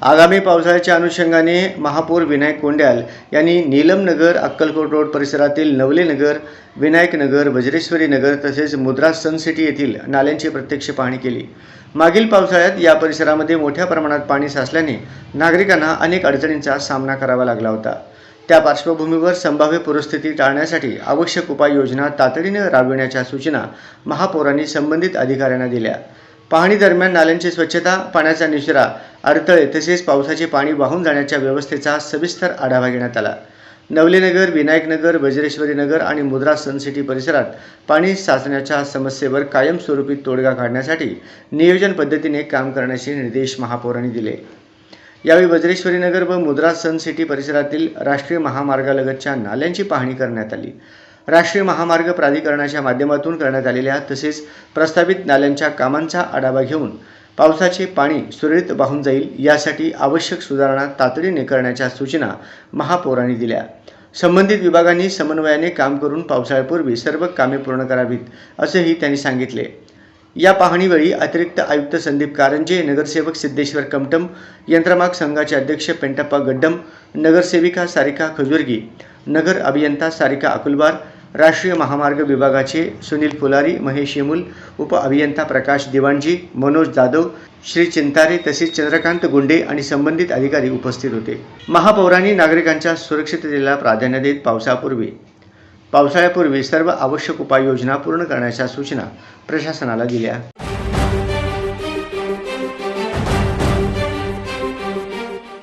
आगामी पावसाळ्याच्या अनुषंगाने महापौर विनायक कोंड्याल यांनी नीलम नगर, अक्कलकोट रोड परिसरातील नवले नगर, विनायक नगर, वज्रेश्वरी नगर तसेच मुद्रा सन सिटी येथील नाल्यांची प्रत्यक्ष पाहणी केली। मागील पावसाळ्यात या परिसरामध्ये मोठ्या प्रमाणात पाणी साचल्याने नागरिकांना अनेक अडचणींचा सामना करावा लागला होता। त्या पार्श्वभूमीवर संभाव्य पूरस्थिती टाळण्यासाठी आवश्यक उपाययोजना तातडीने राबविण्याच्या सूचना महापौरांनी संबंधित अधिकाऱ्यांना दिल्या। पाहणी दरम्यान नाल्यांची स्वच्छता, पाण्याचा निचरा, अडथळे तसेच पावसाचे पाणी वाहून जाण्याच्या व्यवस्थेचा सविस्तर आढावा घेण्यात आला। नवले नगर, विनायक नगर, वज्रेश्वरी नगर आणि मुद्रा सन सिटी परिसरात पाणी साचण्याच्या समस्येवर कायमस्वरूपी तोडगा काढण्यासाठी नियोजन पद्धतीने काम करण्याचे निर्देश महापौरांनी दिले। यावेळी वज्रेश्वरी नगर व मुद्रा सन सिटी परिसरातील राष्ट्रीय महामार्गालगतच्या नाल्यांची पाहणी करण्यात आली। राष्ट्रीय महामार्ग प्राधिकरणाच्या माध्यमातून करण्यात आलेल्या तसेच प्रस्तावित नाल्यांच्या कामांचा आढावा घेऊन पावसाचे पाणी सुरळीत वाहून जाईल यासाठी आवश्यक सुधारणा तातडीने करण्याच्या सूचना महापौरांनी दिल्या। संबंधित विभागांनी समन्वयाने काम करून पावसाळ्यापूर्वी सर्व कामे पूर्ण करावीत असेही त्यांनी सांगितले। या पाहणीवेळी अतिरिक्त आयुक्त संदीप कारंजे, नगरसेवक सिद्धेश्वर कमटम, यंत्रमाग संघाचे अध्यक्ष पेंटप्पा गड्डम, नगरसेविका सारिका खजुर्गी, नगर अभियंता सारिका अकुलबार, राष्ट्रीय महामार्ग विभागाचे सुनील फुलारी, महेश येमुल, उप अभियंता प्रकाश दिवाणजी, मनोज जाधव, श्री चिंतारे तसेच चंद्रकांत गुंडे आणि संबंधित अधिकारी उपस्थित होते। महापौरांनी नागरिकांच्या सुरक्षिततेला प्राधान्य देत पावसाळ्यापूर्वी सर्व आवश्यक उपाययोजना पूर्ण करण्याच्या सूचना प्रशासनाला दिल्या।